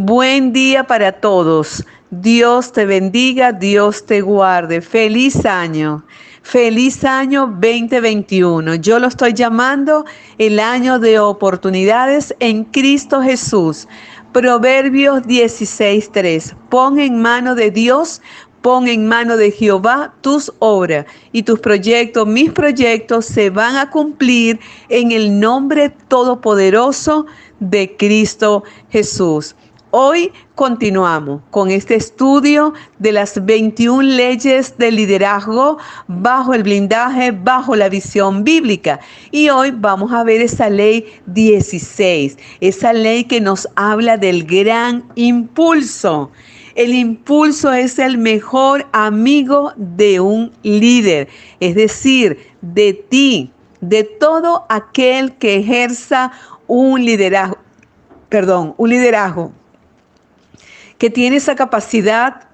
Buen día para todos. Dios te bendiga, Dios te guarde. Feliz año. Feliz año 2021. Yo lo estoy llamando el año de oportunidades en Cristo Jesús. Proverbios 16:3. Pon en mano de Dios, pon en mano de Jehová tus obras y tus proyectos, mis proyectos se van a cumplir en el nombre todopoderoso de Cristo Jesús. Hoy continuamos con este estudio de las 21 leyes del liderazgo bajo el blindaje, bajo la visión bíblica. Y hoy vamos a ver esa ley 16, esa ley que nos habla del gran impulso. El impulso es el mejor amigo de un líder, es decir, de ti, de todo aquel que ejerza un liderazgo, que tiene esa capacidad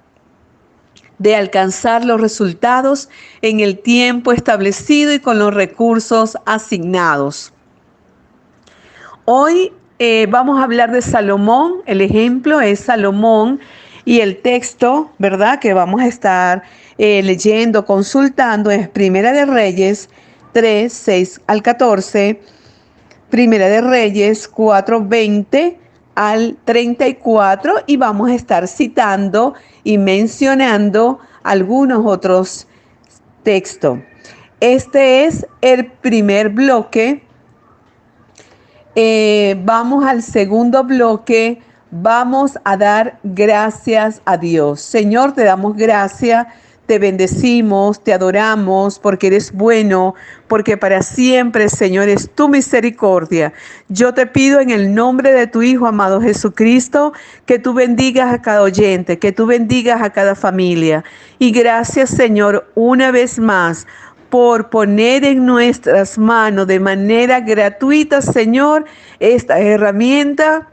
de alcanzar los resultados en el tiempo establecido y con los recursos asignados. Hoy vamos a hablar de Salomón. El ejemplo es Salomón y el texto, ¿verdad?, que vamos a estar leyendo, consultando es Primera de Reyes 3, 6 al 14, Primera de Reyes 4, 20 al 34 y vamos a estar citando y mencionando algunos otros textos. Este es el primer bloque. Vamos al segundo bloque. Vamos a dar gracias a Dios. Señor, te damos gracias. Te bendecimos, te adoramos porque eres bueno, porque para siempre, Señor, es tu misericordia. Yo te pido en el nombre de tu Hijo amado Jesucristo, que tú bendigas a cada oyente, que tú bendigas a cada familia. Y gracias, Señor, una vez más, por poner en nuestras manos de manera gratuita, Señor, esta herramienta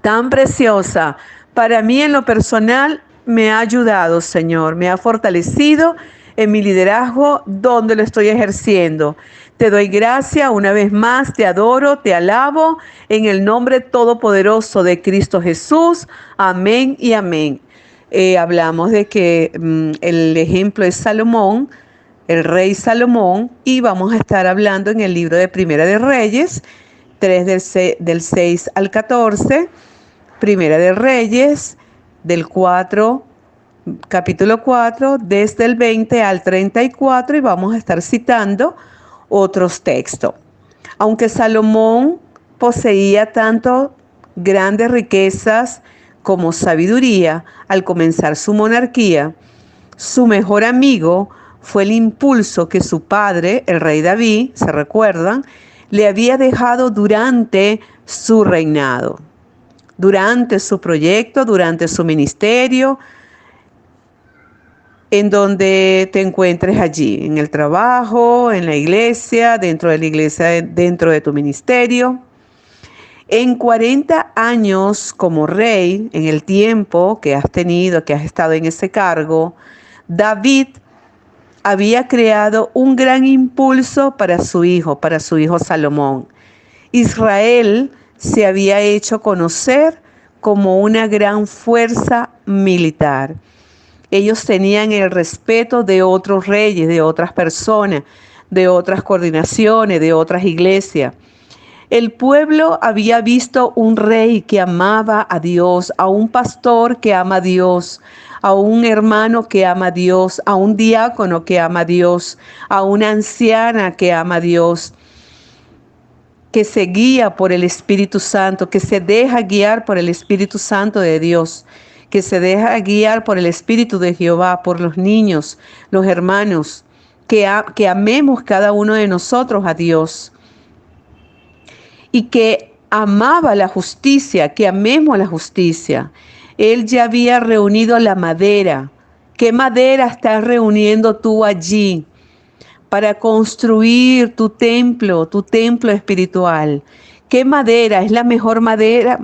tan preciosa. Para mí en lo personal me ha ayudado, Señor, me ha fortalecido en mi liderazgo donde lo estoy ejerciendo. Te doy gracias una vez más, te adoro, te alabo en el nombre todopoderoso de Cristo Jesús. Amén y amén. Hablamos de que el ejemplo es Salomón, el rey Salomón, y vamos a estar hablando en el libro de Primera de Reyes, 3 del 6 al 14, Primera de Reyes, capítulo 4, desde el 20 al 34, y vamos a estar citando otros textos. Aunque Salomón poseía tanto grandes riquezas como sabiduría al comenzar su monarquía, su mejor amigo fue el impulso que su padre, el rey David, ¿se recuerdan?, le había dejado durante su reinado, durante su proyecto, durante su ministerio, en donde te encuentres allí, en el trabajo, en la iglesia, dentro de la iglesia, dentro de tu ministerio. En 40 años como rey, en el tiempo que has tenido, que has estado en ese cargo, David había creado un gran impulso para su hijo Salomón. Israel se había hecho conocer como una gran fuerza militar. Ellos tenían el respeto de otros reyes, de otras personas, de otras coordinaciones, de otras iglesias. El pueblo había visto un rey que amaba a Dios, a un pastor que ama a Dios, a un hermano que ama a Dios, a un diácono que ama a Dios, a una anciana que ama a Dios, que se guía por el Espíritu Santo, que se deja guiar por el Espíritu Santo de Dios, que se deja guiar por el Espíritu de Jehová, por los niños, los hermanos, que amemos cada uno de nosotros a Dios. Y que amaba la justicia, que amemos la justicia. Él ya había reunido la madera. ¿Qué madera estás reuniendo tú allí para construir tu templo espiritual? ¿Qué madera es la mejor madera?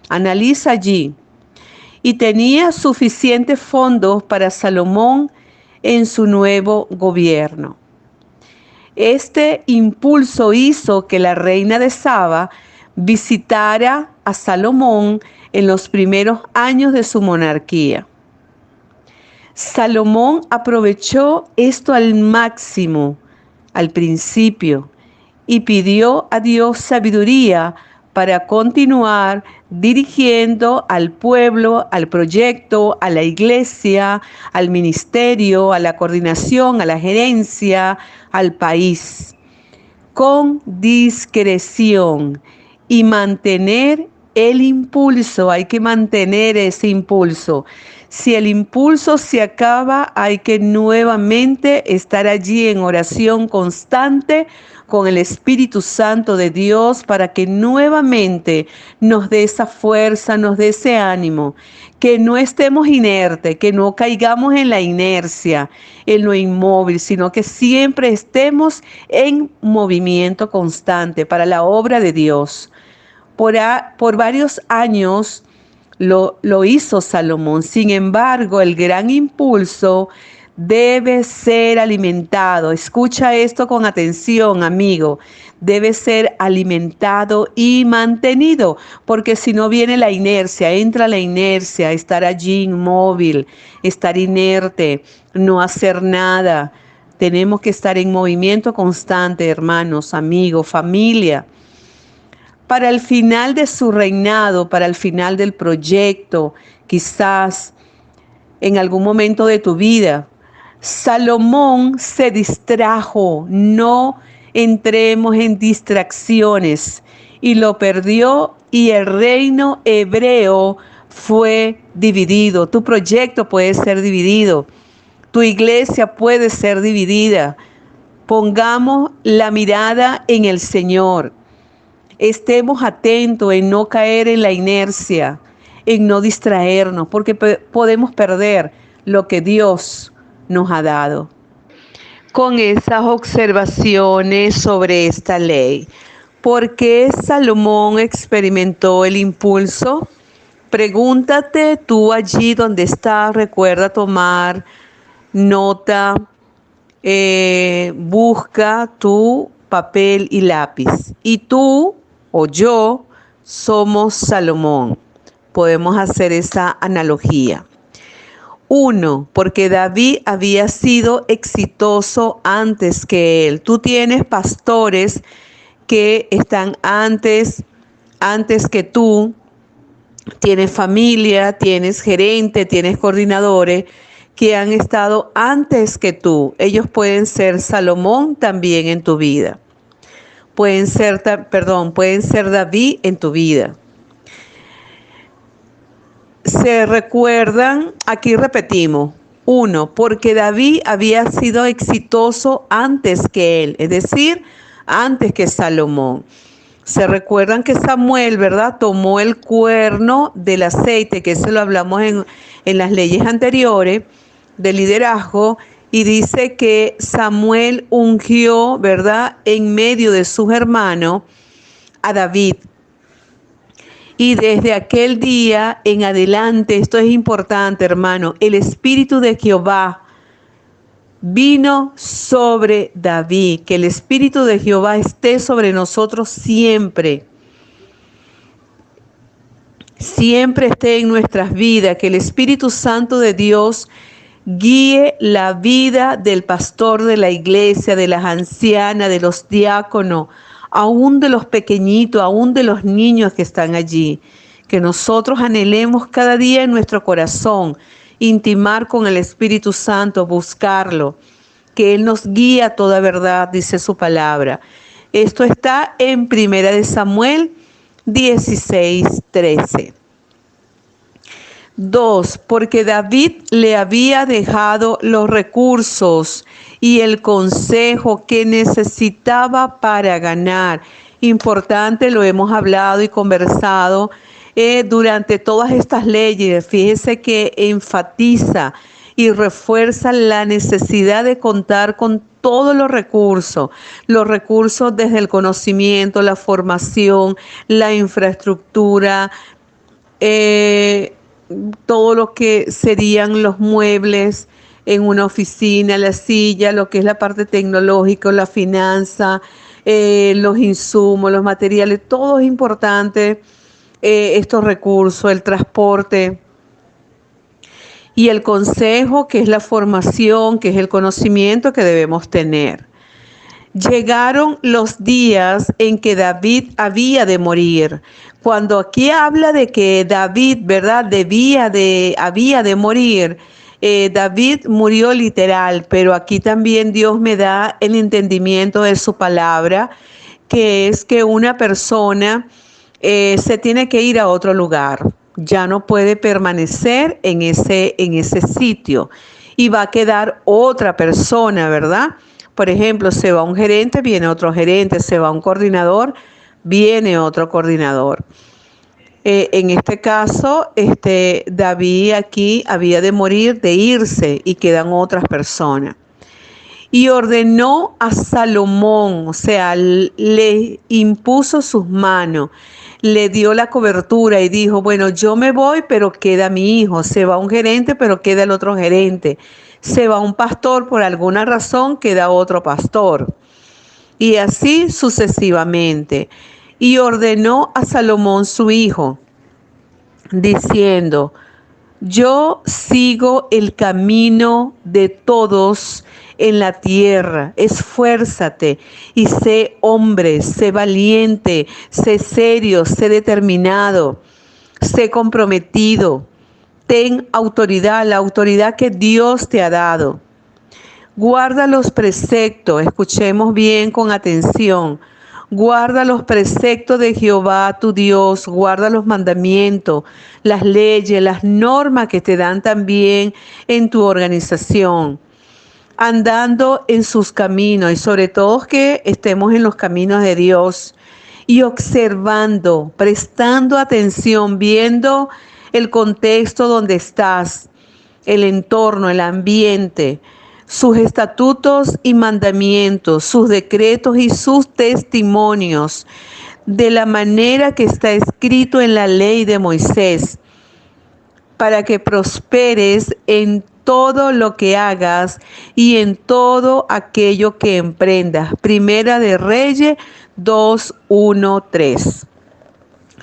Analiza allí. Y tenía suficientes fondos para Salomón en su nuevo gobierno. Este impulso hizo que la reina de Saba visitara a Salomón en los primeros años de su monarquía. Salomón aprovechó esto al máximo al principio y pidió a Dios sabiduría para continuar dirigiendo al pueblo, al proyecto, a la iglesia, al ministerio, a la coordinación, a la gerencia, al país, con discreción y mantener el impulso. Hay que mantener ese impulso. Si el impulso se acaba, hay que nuevamente estar allí en oración constante con el Espíritu Santo de Dios para que nuevamente nos dé esa fuerza, nos dé ese ánimo, que no estemos inertes, que no caigamos en la inercia, en lo inmóvil, sino que siempre estemos en movimiento constante para la obra de Dios. Por varios años lo hizo Salomón. Sin embargo, el gran impulso debe ser alimentado. Escucha esto con atención, amigo. Debe ser alimentado y mantenido, porque si no viene la inercia, entra la inercia, estar allí inmóvil, estar inerte, no hacer nada. Tenemos que estar en movimiento constante, hermanos, amigos, familia. Para el final de su reinado, para el final del proyecto, quizás en algún momento de tu vida, Salomón se distrajo. No entremos en distracciones, y lo perdió, y el reino hebreo fue dividido. Tu proyecto puede ser dividido, tu iglesia puede ser dividida. Pongamos la mirada en el Señor. Estemos atentos en no caer en la inercia, en no distraernos, porque podemos perder lo que Dios nos ha dado. Con esas observaciones sobre esta ley, ¿por qué Salomón experimentó el impulso? Pregúntate tú allí donde estás. Recuerda tomar nota, busca tu papel y lápiz. Y tú o yo somos Salomón. Podemos hacer esa analogía. 1, porque David había sido exitoso antes que él. Tú tienes pastores que están antes que tú. Tienes familia, tienes gerente, tienes coordinadores que han estado antes que tú. Ellos pueden ser Salomón también en tu vida. Pueden ser David en tu vida. Se recuerdan, aquí repetimos. 1, porque David había sido exitoso antes que él, es decir, antes que Salomón. Se recuerdan que Samuel, ¿verdad?, tomó el cuerno del aceite, que eso lo hablamos en las leyes anteriores de liderazgo, y dice que Samuel ungió, ¿verdad?, en medio de sus hermanos a David. Y desde aquel día en adelante, esto es importante, hermano, el Espíritu de Jehová vino sobre David. Que el Espíritu de Jehová esté sobre nosotros siempre. Siempre esté en nuestras vidas. Que el Espíritu Santo de Dios guíe la vida del pastor de la iglesia, de las ancianas, de los diáconos, aún de los pequeñitos, aún de los niños que están allí. Que nosotros anhelemos cada día en nuestro corazón intimar con el Espíritu Santo, buscarlo, que Él nos guía a toda verdad, dice su palabra. Esto está en 1 Samuel 16:13. 2, porque David le había dejado los recursos y el consejo que necesitaba para ganar. Importante, lo hemos hablado y conversado durante todas estas leyes. Fíjese que enfatiza y refuerza la necesidad de contar con todos los recursos desde el conocimiento, la formación, la infraestructura, todo lo que serían los muebles en una oficina, la silla, lo que es la parte tecnológica, la finanza, los insumos, los materiales, todo es importante estos recursos, el transporte y el consejo, que es la formación, que es el conocimiento que debemos tener. Llegaron los días en que David había de morir. Cuando aquí habla de que David, ¿verdad? Había de morir. David murió literal, pero aquí también Dios me da el entendimiento de su palabra, que es que una persona se tiene que ir a otro lugar. Ya no puede permanecer en ese sitio y va a quedar otra persona, ¿verdad? Por ejemplo, se va un gerente, viene otro gerente, se va un coordinador, viene otro coordinador. En este caso, David aquí había de morir, de irse, y quedan otras personas. Y ordenó a Salomón, o sea, le impuso sus manos, le dio la cobertura y dijo, bueno, yo me voy, pero queda mi hijo. Se va un gerente, pero queda el otro gerente. Se va un pastor, por alguna razón, queda otro pastor. Y así sucesivamente. Y ordenó a Salomón su hijo, diciendo, yo sigo el camino de todos en la tierra. Esfuérzate y sé hombre, sé valiente, sé serio, sé determinado, sé comprometido. Ten autoridad, la autoridad que Dios te ha dado. Guarda los preceptos, escuchemos bien con atención. Guarda los preceptos de Jehová tu Dios, guarda los mandamientos, las leyes, las normas que te dan también en tu organización, andando en sus caminos y sobre todo que estemos en los caminos de Dios y observando, prestando atención, viendo el contexto donde estás, el entorno, el ambiente, sus estatutos y mandamientos, sus decretos y sus testimonios, de la manera que está escrito en la ley de Moisés, para que prosperes en todo lo que hagas y en todo aquello que emprendas. Primera de Reyes 2:1-3.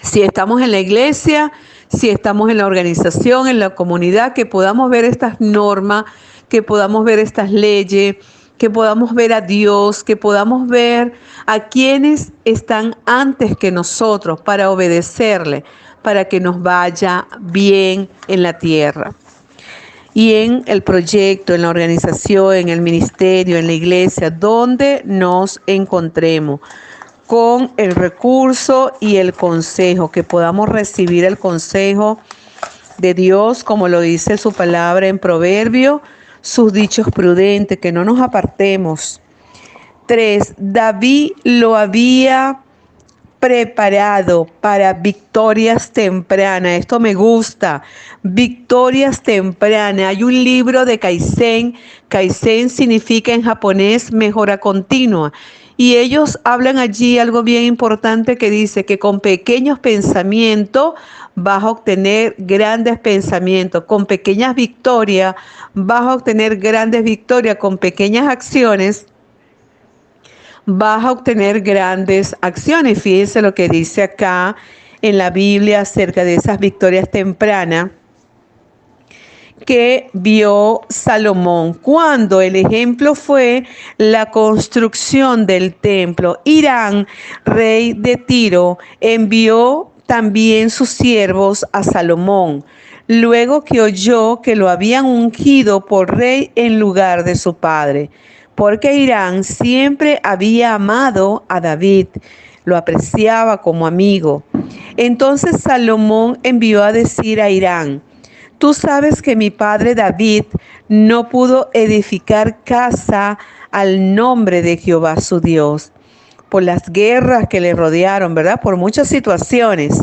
Si estamos en la iglesia, si estamos en la organización, en la comunidad, que podamos ver estas normas, que podamos ver estas leyes, que podamos ver a Dios, que podamos ver a quienes están antes que nosotros para obedecerle, para que nos vaya bien en la tierra. Y en el proyecto, en la organización, en el ministerio, en la iglesia, donde nos encontremos, con el recurso y el consejo, que podamos recibir el consejo de Dios, como lo dice su palabra en Proverbio, sus dichos prudentes, que no nos apartemos. 3. David lo había preparado para victorias tempranas. Esto me gusta. Victorias tempranas. Hay un libro de Kaizen. Kaizen significa en japonés mejora continua. Y ellos hablan allí algo bien importante que dice que con pequeños pensamientos vas a obtener grandes pensamientos. Con pequeñas victorias vas a obtener grandes victorias. Con pequeñas acciones vas a obtener grandes acciones. Fíjense lo que dice acá en la Biblia acerca de esas victorias tempranas que vio Salomón, cuando el ejemplo fue la construcción del templo. Hirán, rey de Tiro, envió también sus siervos a Salomón, luego que oyó que lo habían ungido por rey en lugar de su padre, porque Hirán siempre había amado a David, lo apreciaba como amigo. Entonces Salomón envió a decir a Hirán, tú sabes que mi padre David no pudo edificar casa al nombre de Jehová su Dios, por las guerras que le rodearon, ¿verdad? Por muchas situaciones,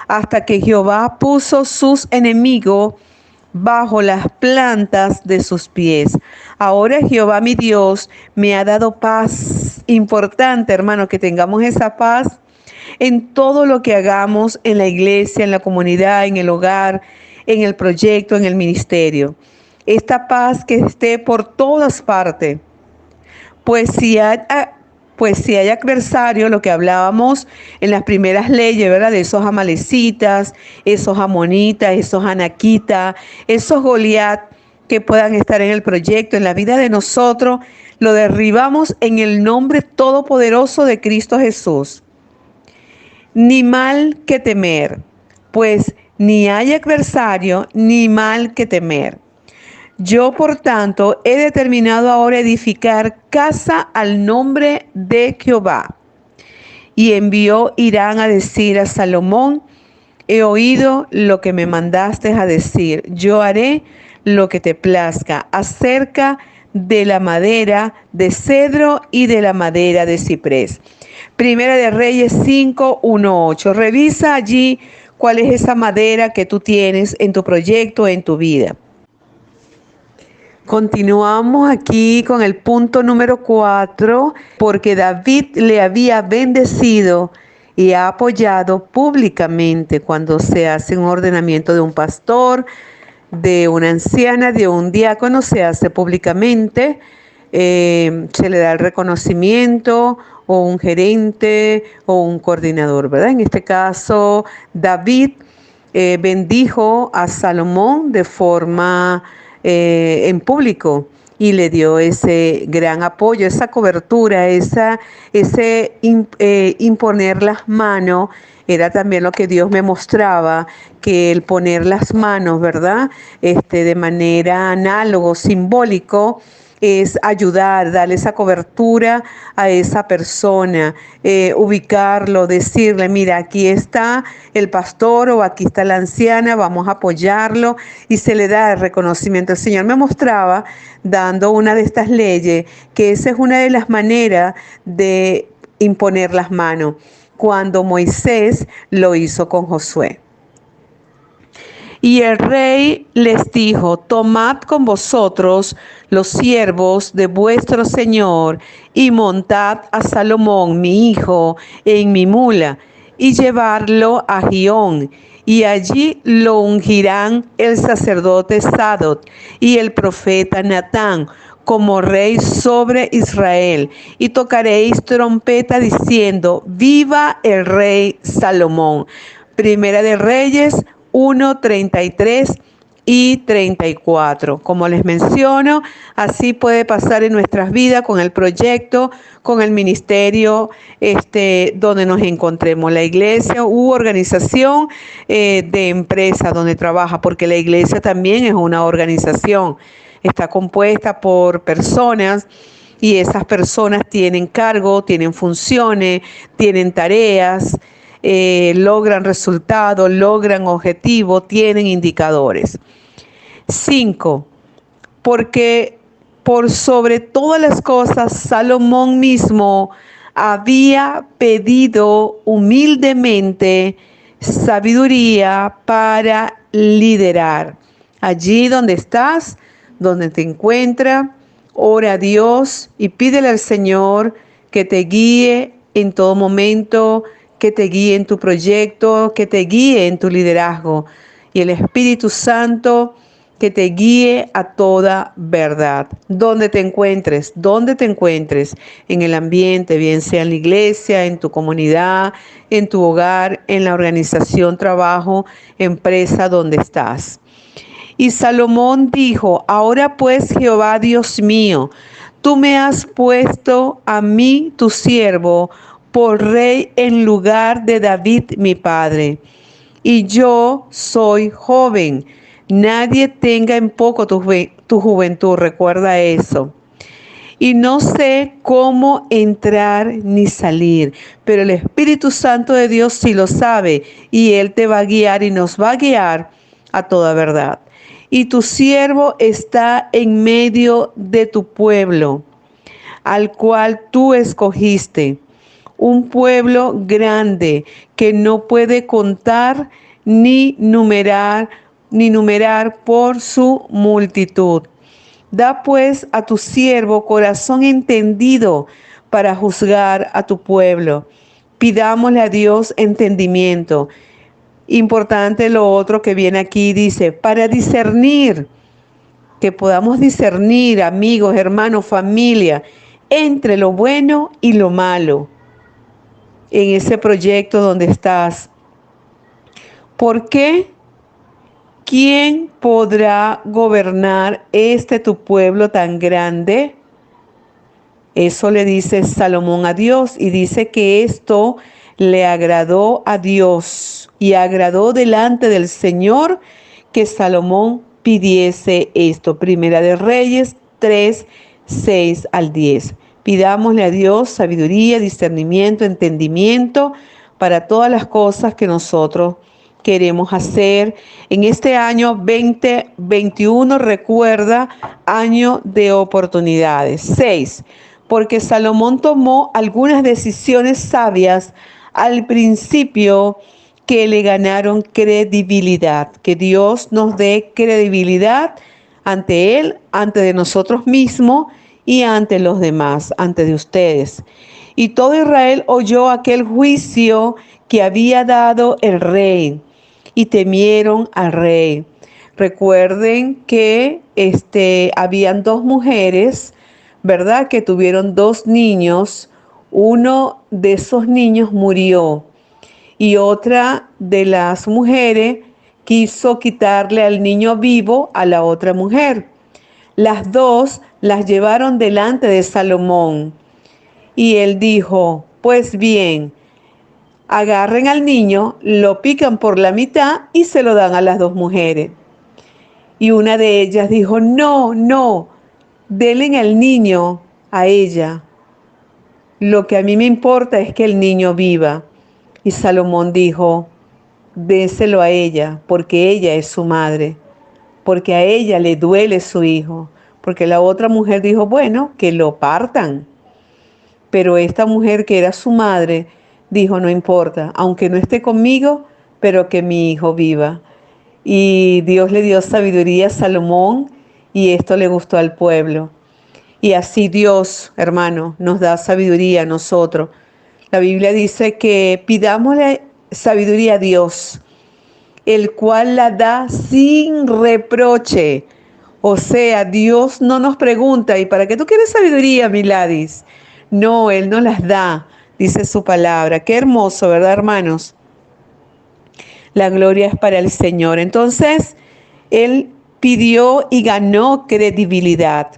hasta que Jehová puso sus enemigos bajo las plantas de sus pies. Ahora Jehová mi Dios me ha dado paz. Importante, hermano, que tengamos esa paz en todo lo que hagamos en la iglesia, en la comunidad, en el hogar, en el proyecto, en el ministerio. Esta paz que esté por todas partes. Pues si hay Pues si hay adversario, lo que hablábamos en las primeras leyes, ¿verdad? De esos amalecitas, esos amonitas, esos anaquitas, esos Goliat que puedan estar en el proyecto, en la vida de nosotros, lo derribamos en el nombre todopoderoso de Cristo Jesús. Ni mal que temer, pues ni hay adversario, ni mal que temer. Yo, por tanto, he determinado ahora edificar casa al nombre de Jehová. Y envió Hirán a decir a Salomón: he oído lo que me mandaste a decir. Yo haré lo que te plazca acerca de la madera de cedro y de la madera de ciprés. Primera de Reyes 5, 1, 8. Revisa allí cuál es esa madera que tú tienes en tu proyecto, en tu vida. Continuamos aquí con el punto número 4, porque David le había bendecido y ha apoyado públicamente cuando se hace un ordenamiento de un pastor, de una anciana, de un diácono, se hace públicamente, se le da el reconocimiento o un gerente o un coordinador, ¿verdad? En este caso, David bendijo a Salomón de forma en público y le dio ese gran apoyo, esa cobertura, imponer las manos. Era también lo que Dios me mostraba, que el poner las manos, ¿verdad? De manera análogo, simbólico, es ayudar, darle esa cobertura a esa persona, ubicarlo, decirle: mira, aquí está el pastor o aquí está la anciana, vamos a apoyarlo, y se le da el reconocimiento. El Señor me mostraba, dando una de estas leyes, que esa es una de las maneras de imponer las manos, cuando Moisés lo hizo con Josué. Y el rey les dijo: tomad con vosotros los siervos de vuestro señor y montad a Salomón mi hijo en mi mula y llevarlo a Gihón. Y allí lo ungirán el sacerdote Sadoc y el profeta Natán como rey sobre Israel. Y tocaréis trompeta diciendo: viva el rey Salomón. Primera de Reyes 1, 33 y 34. Como les menciono, así puede pasar en nuestras vidas con el proyecto, con el ministerio donde nos encontremos, la iglesia u organización de empresa donde trabaja, porque la iglesia también es una organización. Está compuesta por personas y esas personas tienen cargo, tienen funciones, tienen tareas. Logran resultados, logran objetivos, tienen indicadores. 5. Porque por sobre todas las cosas, Salomón mismo había pedido humildemente sabiduría para liderar. Allí donde estás, donde te encuentras, ora a Dios y pídele al Señor que te guíe en todo momento, que te guíe en tu proyecto, que te guíe en tu liderazgo. Y el Espíritu Santo que te guíe a toda verdad. Donde te encuentres, en el ambiente, bien sea en la iglesia, en tu comunidad, en tu hogar, en la organización, trabajo, empresa, donde estás. Y Salomón dijo: ahora pues, Jehová Dios mío, tú me has puesto a mí, tu siervo, por rey en lugar de David mi padre. Y yo soy joven. Nadie tenga en poco tu juventud, recuerda eso. Y no sé cómo entrar ni salir, pero el Espíritu Santo de Dios sí lo sabe, y Él te va a guiar y nos va a guiar a toda verdad. Y tu siervo está en medio de tu pueblo, al cual tú escogiste, un pueblo grande que no puede contar ni numerar por su multitud. Da pues a tu siervo corazón entendido para juzgar a tu pueblo. Pidámosle a Dios entendimiento. Importante lo otro que viene aquí, dice, para discernir, que podamos discernir, amigos, hermanos, familia, entre lo bueno y lo malo en ese proyecto donde estás. ¿Por qué? ¿Quién podrá gobernar tu pueblo tan grande? Eso le dice Salomón a Dios y dice que esto le agradó a Dios y agradó delante del Señor que Salomón pidiese esto. Primera de Reyes 3, 6 al 10. Pidámosle a Dios sabiduría, discernimiento, entendimiento para todas las cosas que nosotros queremos hacer. En este año 2021, recuerda, año de oportunidades. 6. Porque Salomón tomó algunas decisiones sabias al principio que le ganaron credibilidad. Que Dios nos dé credibilidad ante Él, ante de nosotros mismos y ante los demás, ante de ustedes. Y todo Israel oyó aquel juicio que había dado el rey y temieron al rey. Recuerden que habían dos mujeres, ¿verdad? Que tuvieron dos niños. Uno de esos niños murió y otra de las mujeres quiso quitarle al niño vivo a la otra mujer. Las dos las llevaron delante de Salomón y él dijo, pues bien, agarren al niño, lo pican por la mitad y se lo dan a las dos mujeres. Y una de ellas dijo, no, no, denle al niño a ella. Lo que a mí me importa es que el niño viva. Y Salomón dijo, déselo a ella, porque ella es su madre, porque a ella le duele su hijo. Porque la otra mujer dijo, bueno, que lo partan. Pero esta mujer que era su madre dijo, no importa, aunque no esté conmigo, pero que mi hijo viva. Y Dios le dio sabiduría a Salomón y esto le gustó al pueblo. Y así Dios, hermano, nos da sabiduría a nosotros. La Biblia dice que pidámosle sabiduría a Dios, el cual la da sin reproche. O sea, Dios no nos pregunta, ¿y para qué tú quieres sabiduría, Miladis? No, Él nos las da, dice su palabra. Qué hermoso, ¿verdad, hermanos? La gloria es para el Señor. Entonces, Él pidió y ganó credibilidad,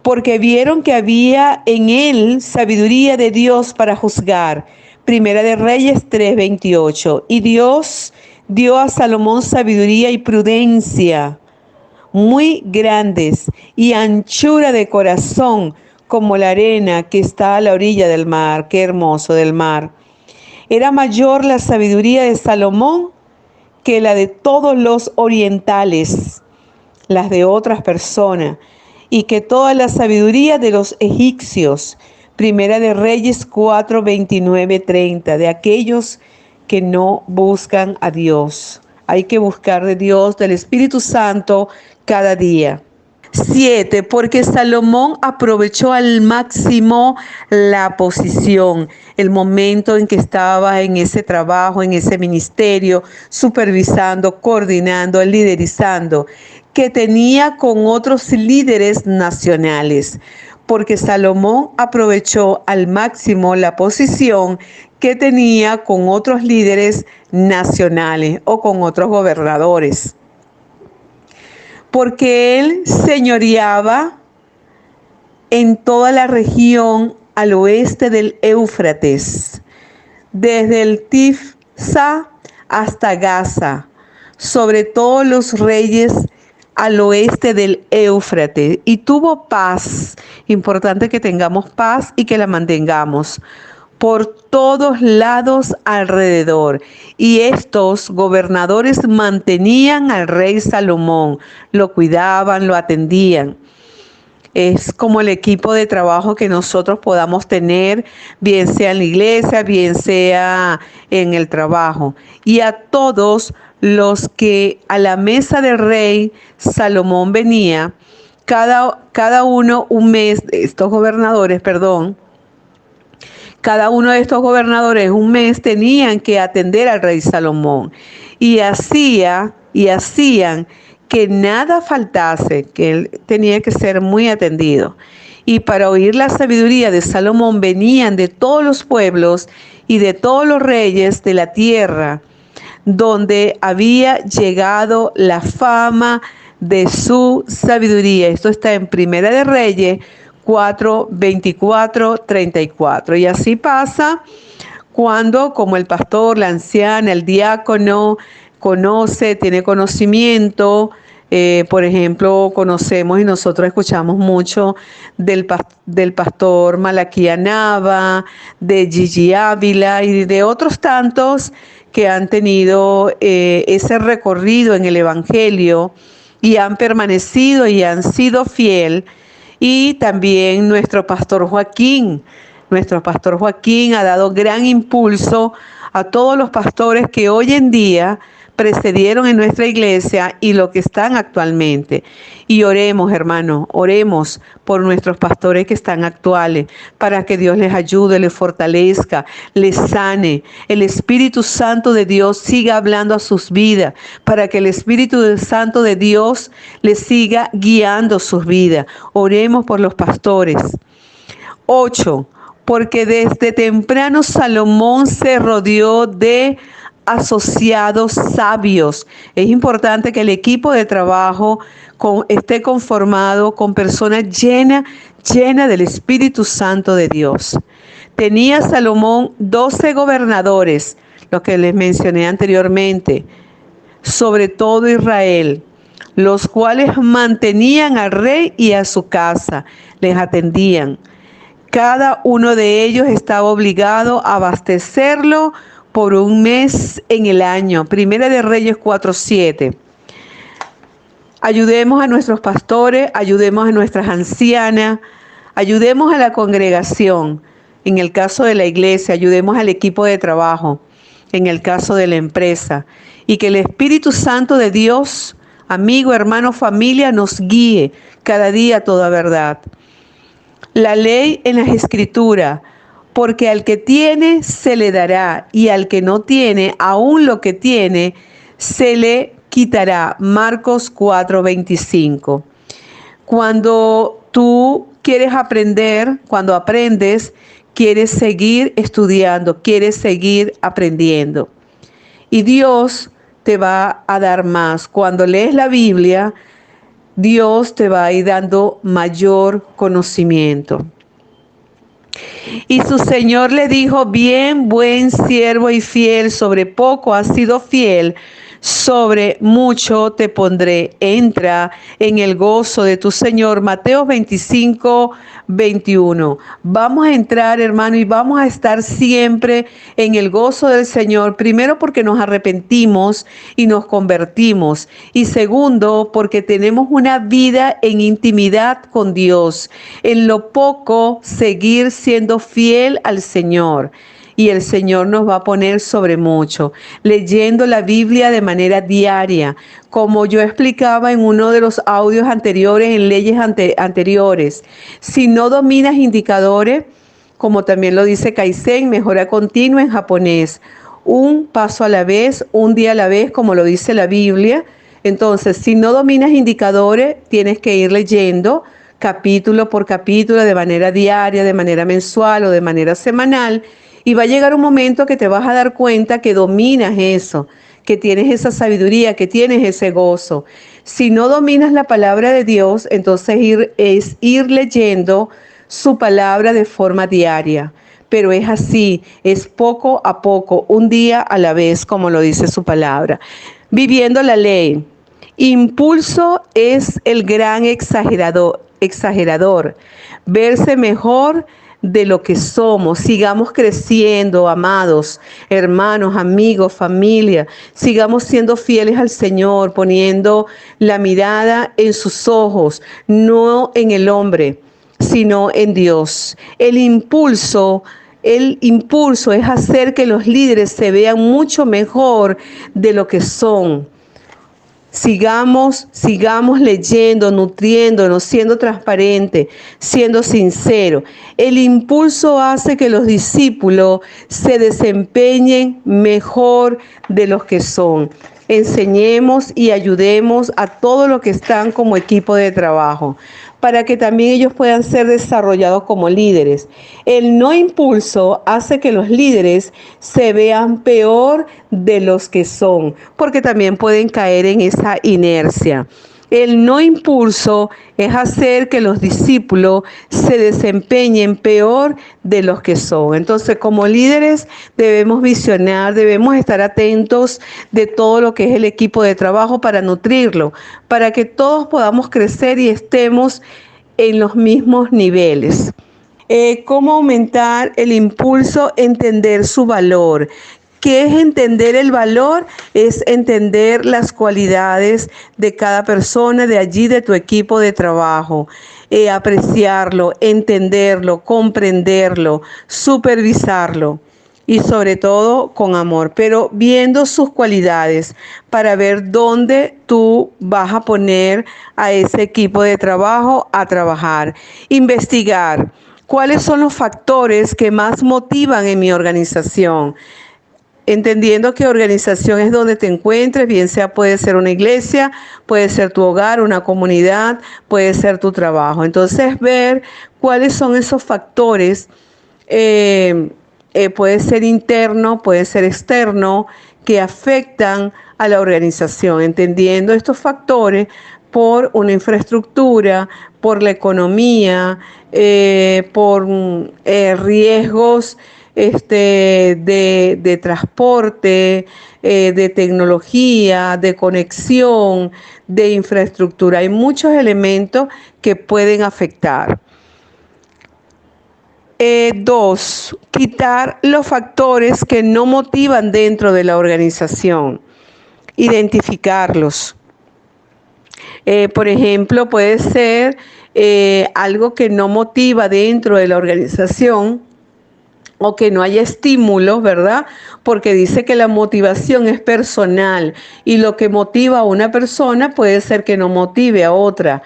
porque vieron que había en Él sabiduría de Dios para juzgar. Primera de Reyes 3:28. Y Dios dio a Salomón sabiduría y prudencia muy grandes y anchura de corazón como la arena que está a la orilla del mar. Qué hermoso del mar. Era mayor la sabiduría de Salomón que la de todos los orientales, las de otras personas, y que toda la sabiduría de los egipcios. Primera de Reyes 4, 29, 30, de aquellos que no buscan a Dios. Hay que buscar de Dios, del Espíritu Santo, cada día. 7. Porque Salomón aprovechó al máximo la posición, el momento en que estaba en ese trabajo, en ese ministerio, supervisando, coordinando, liderizando, que tenía con otros líderes nacionales. Porque Salomón aprovechó al máximo la posición que tenía con otros líderes nacionales o con otros gobernadores. Porque él señoreaba en toda la región al oeste del Éufrates, desde el Tifsa hasta Gaza, sobre todos los reyes al oeste del Éufrates, y tuvo paz. Importante que tengamos paz y que la mantengamos por todos lados alrededor. Y estos gobernadores mantenían al rey Salomón, lo cuidaban, lo atendían. Es como el equipo de trabajo que nosotros podamos tener, bien sea en la iglesia, bien sea en el trabajo. Y a todos los que a la mesa del rey Salomón venía, cada uno un mes, estos gobernadores, perdón, cada uno de estos gobernadores un mes tenían que atender al rey Salomón y hacían que nada faltase, que él tenía que ser muy atendido. y para oír la sabiduría de Salomón venían de todos los pueblos y de todos los reyes de la tierra, donde había llegado la fama de su sabiduría. Esto está en Primera de Reyes 4, 24, 34. Y así pasa cuando, como el pastor, la anciana, el diácono, conoce, tiene conocimiento. Por ejemplo, conocemos y nosotros escuchamos mucho del pastor Malaquía Nava, de Gigi Ávila y de otros tantos que han tenido ese recorrido en el Evangelio y han permanecido y han sido fiel. Y también nuestro pastor Joaquín. Nuestro pastor Joaquín ha dado gran impulso a todos los pastores que hoy en día precedieron en nuestra iglesia y lo que están actualmente. Y oremos, hermanos, oremos por nuestros pastores que están actuales, para que Dios les ayude, les fortalezca, les sane. El Espíritu Santo de Dios siga hablando a sus vidas, para que el Espíritu Santo de Dios les siga guiando sus vidas. Oremos por los pastores. 8. Porque desde temprano Salomón se rodeó de asociados sabios. Es importante que el equipo de trabajo esté conformado con personas llenas del Espíritu Santo de Dios. Tenía Salomón 12 gobernadores, lo que les mencioné anteriormente, sobre todo Israel, los cuales mantenían al rey y a su casa, les atendían. Cada uno de ellos estaba obligado a abastecerlo por un mes en el año. Primera de Reyes 4:7. Ayudemos a nuestros pastores, ayudemos a nuestras ancianas, ayudemos a la congregación. En el caso de la iglesia, ayudemos al equipo de trabajo. En el caso de la empresa. Y que el Espíritu Santo de Dios, amigo, hermano, familia, nos guíe cada día a toda verdad. La ley en las Escrituras, porque al que tiene se le dará, y al que no tiene, aún lo que tiene, se le quitará. Marcos 4:25. Cuando tú quieres aprender, cuando aprendes, quieres seguir estudiando, quieres seguir aprendiendo. Y Dios te va a dar más. Cuando lees la Biblia, Dios te va a ir dando mayor conocimiento. Y su Señor le dijo: bien, buen siervo y fiel, sobre poco has sido fiel, sobre mucho te pondré. Entra en el gozo de tu Señor. Mateo 25:21. Vamos a entrar, hermano, y vamos a estar siempre en el gozo del Señor. Primero, porque nos arrepentimos y nos convertimos. Y segundo, porque tenemos una vida en intimidad con Dios. En lo poco, seguir siendo fiel al Señor. Y el Señor nos va a poner sobre mucho, leyendo la Biblia de manera diaria, como yo explicaba en uno de los audios anteriores, en leyes anteriores. Si no dominas indicadores, como también lo dice Kaizen, mejora continua en japonés, un paso a la vez, un día a la vez, como lo dice la Biblia. Entonces, si no dominas indicadores, tienes que ir leyendo capítulo por capítulo, de manera diaria, de manera mensual o de manera semanal. Y va a llegar un momento que te vas a dar cuenta que dominas eso, que tienes esa sabiduría, que tienes ese gozo. Si no dominas la palabra de Dios, entonces es ir leyendo su palabra de forma diaria. Pero es así, es poco a poco, un día a la vez, como lo dice su palabra. Viviendo la ley. Impulso es el gran exagerador. Verse mejor de lo que somos. Sigamos creciendo, amados, hermanos, amigos, familia. Sigamos siendo fieles al Señor, poniendo la mirada en sus ojos, no en el hombre, sino en Dios. El impulso es hacer que los líderes se vean mucho mejor de lo que son. Sigamos leyendo, nutriéndonos, siendo transparentes, siendo sinceros. El impulso hace que los discípulos se desempeñen mejor de los que son. enseñemos y ayudemos a todos los que están como equipo de trabajo, para que también ellos puedan ser desarrollados como líderes. El no impulso hace que los líderes se vean peor de los que son, porque también pueden caer en esa inercia. El no impulso es hacer que los discípulos se desempeñen peor de los que son. Entonces, como líderes debemos visionar, debemos estar atentos de todo lo que es el equipo de trabajo para nutrirlo, para que todos podamos crecer y estemos en los mismos niveles. ¿Cómo aumentar el impulso? Entender su valor. ¿Qué es entender el valor? Es entender las cualidades de cada persona de allí, de tu equipo de trabajo. Apreciarlo, entenderlo, comprenderlo, supervisarlo y sobre todo con amor, pero viendo sus cualidades para ver dónde tú vas a poner a ese equipo de trabajo a trabajar. Investigar cuáles son los factores que más motivan en mi organización. Entendiendo que organización es donde te encuentres, bien sea puede ser una iglesia, puede ser tu hogar, una comunidad, puede ser tu trabajo. Entonces ver cuáles son esos factores, puede ser interno, puede ser externo, que afectan a la organización. Entendiendo estos factores por una infraestructura, por la economía, por riesgos de transporte, de tecnología, de conexión, de infraestructura. Hay muchos elementos que pueden afectar. 2, quitar los factores que no motivan dentro de la organización. Identificarlos. Por ejemplo, puede ser algo que no motiva dentro de la organización, o que no haya estímulos, ¿verdad? Porque dice que la motivación es personal y lo que motiva a una persona puede ser que no motive a otra.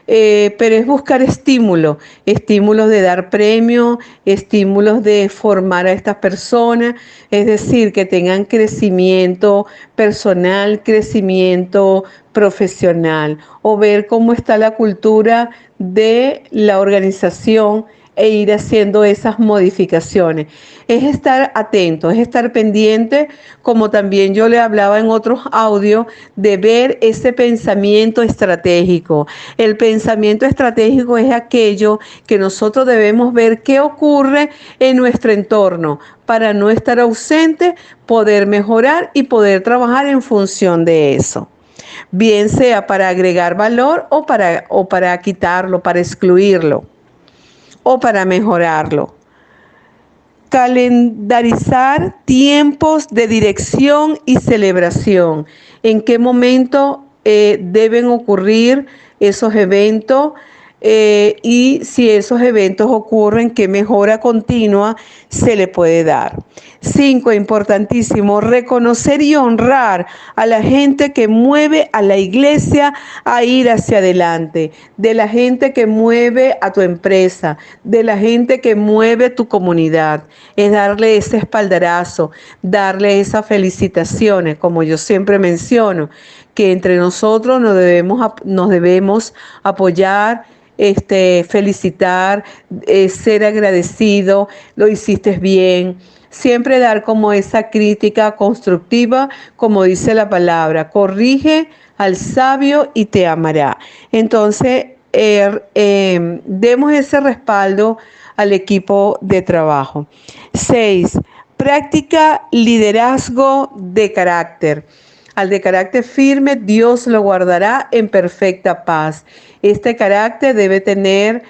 Pero es buscar estímulos de dar premio, estímulos de formar a estas personas, es decir, que tengan crecimiento personal, crecimiento profesional, o ver cómo está la cultura de la organización e ir haciendo esas modificaciones. Es estar atento, es estar pendiente, como también yo le hablaba en otros audios, de ver ese pensamiento estratégico. El pensamiento estratégico es aquello que nosotros debemos ver qué ocurre en nuestro entorno para no estar ausente, poder mejorar y poder trabajar en función de eso. Bien sea para agregar valor o para quitarlo, para excluirlo o para mejorarlo. Calendarizar tiempos de dirección y celebración. ¿En qué momento deben ocurrir esos eventos? Y si esos eventos ocurren, ¿qué mejora continua se le puede dar? 5, importantísimo, reconocer y honrar a la gente que mueve a la iglesia a ir hacia adelante, de la gente que mueve a tu empresa, de la gente que mueve tu comunidad. Es darle ese espaldarazo, darle esas felicitaciones, como yo siempre menciono, que entre nosotros nos debemos apoyar, felicitar, ser agradecido, lo hiciste bien. Siempre dar como esa crítica constructiva, como dice la palabra, corrige al sabio y te amará. Entonces, demos ese respaldo al equipo de trabajo. 6, práctica liderazgo de carácter. Al de carácter firme, Dios lo guardará en perfecta paz. Este carácter debe tener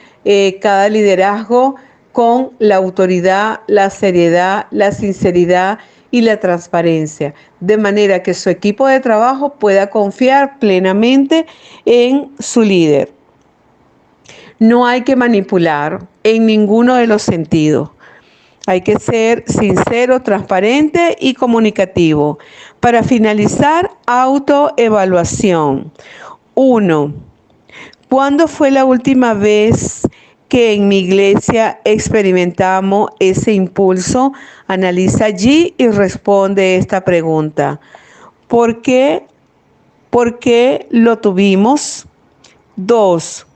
cada liderazgo con la autoridad, la seriedad, la sinceridad y la transparencia, de manera que su equipo de trabajo pueda confiar plenamente en su líder. No hay que manipular en ninguno de los sentidos. Hay que ser sincero, transparente y comunicativo. Para finalizar, autoevaluación. 1. ¿Cuándo fue la última vez que en mi iglesia experimentamos ese impulso? Analiza allí y responde esta pregunta. ¿Por qué ¿Por qué lo tuvimos? 2.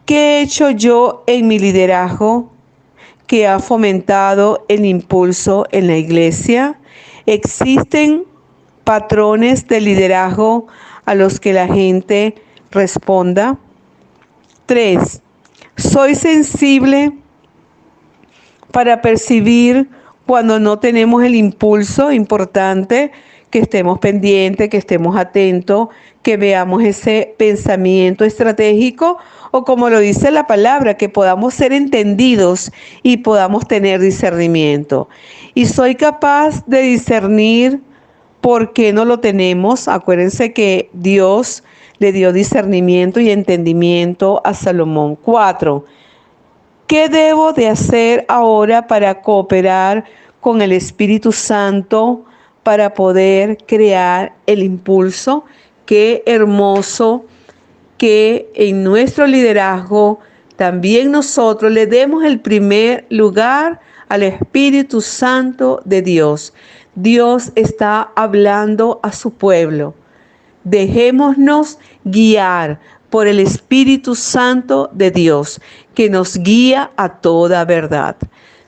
¿Qué he hecho yo en mi liderazgo que ha fomentado el impulso en la iglesia? ¿Existen patrones de liderazgo a los que la gente responda? 3. ¿Soy sensible para percibir cuando no tenemos el impulso? Importante que estemos pendientes, que estemos atentos, que veamos ese pensamiento estratégico o como lo dice la palabra, que podamos ser entendidos y podamos tener discernimiento. Y soy capaz de discernir por qué no lo tenemos. Acuérdense que Dios le dio discernimiento y entendimiento a Salomón. 4. ¿Qué debo de hacer ahora para cooperar con el Espíritu Santo para poder crear el impulso? Qué hermoso que en nuestro liderazgo también nosotros le demos el primer lugar al Espíritu Santo de Dios. Dios está hablando a su pueblo. Dejémonos guiar por el Espíritu Santo de Dios, que nos guía a toda verdad.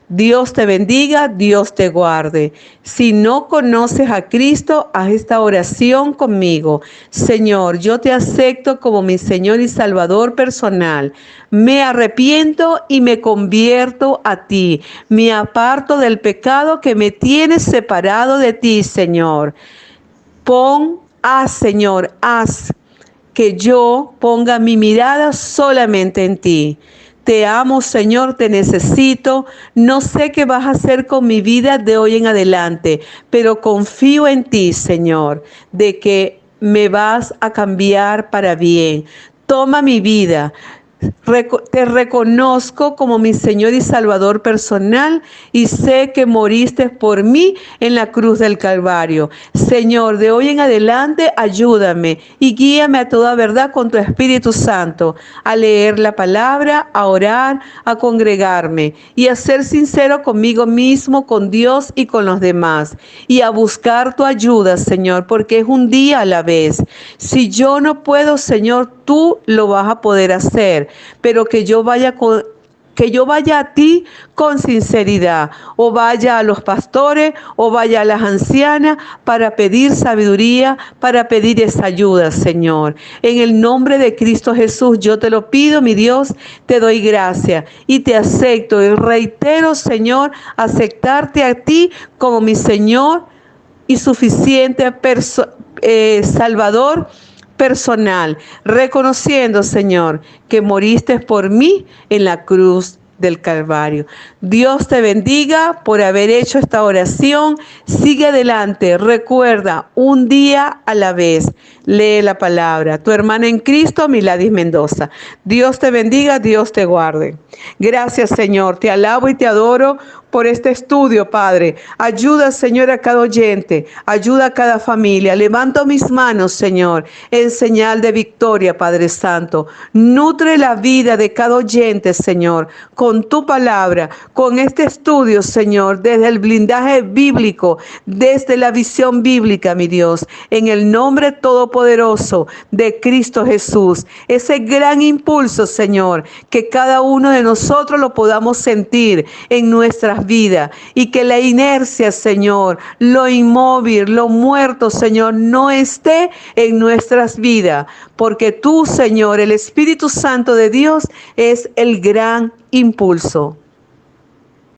Dios te bendiga, Dios te guarde. Si no conoces a Cristo, haz esta oración conmigo. Señor, yo te acepto como mi Señor y Salvador personal. Me arrepiento y me convierto a ti. Me aparto del pecado que me tiene separado de ti, Señor. Señor, haz que yo ponga mi mirada solamente en ti. Te amo, Señor, te necesito. No sé qué vas a hacer con mi vida de hoy en adelante, pero confío en ti, Señor, de que me vas a cambiar para bien. Toma mi vida. Te reconozco como mi Señor y Salvador personal y sé que moriste por mí en la cruz del Calvario. Señor, de hoy en adelante ayúdame y guíame a toda verdad con tu Espíritu Santo, a leer la palabra, a orar, a congregarme y a ser sincero conmigo mismo, con Dios y con los demás y a buscar tu ayuda, Señor, porque es un día a la vez. Si yo no puedo, Señor, tú lo vas a poder hacer, pero que yo vaya a ti con sinceridad, o vaya a los pastores, o vaya a las ancianas para pedir sabiduría, para pedir esa ayuda, Señor. En el nombre de Cristo Jesús, yo te lo pido, mi Dios, te doy gracias y te acepto y reitero, Señor, aceptarte a ti como mi Señor y suficiente Salvador personal, reconociendo, Señor, que moriste por mí en la cruz del Calvario. Dios te bendiga por haber hecho esta oración. Sigue adelante. Recuerda, un día a la vez. Lee la palabra. Tu hermana en Cristo, Miladis Mendoza. Dios te bendiga, Dios te guarde. Gracias, Señor. Te alabo y te adoro por este estudio, Padre. Ayuda, Señor, a cada oyente. Ayuda a cada familia. Levanto mis manos, Señor, en señal de victoria, Padre Santo. Nutre la vida de cada oyente, Señor, con tu palabra, con este estudio, Señor, desde el blindaje bíblico, desde la visión bíblica, mi Dios, en el nombre todopoderoso de Cristo Jesús. Ese gran impulso, Señor, que cada uno de nosotros lo podamos sentir en nuestras vidas y que la inercia, Señor, lo inmóvil, lo muerto, Señor, no esté en nuestras vidas, porque tú, Señor, el Espíritu Santo de Dios es el gran impulso.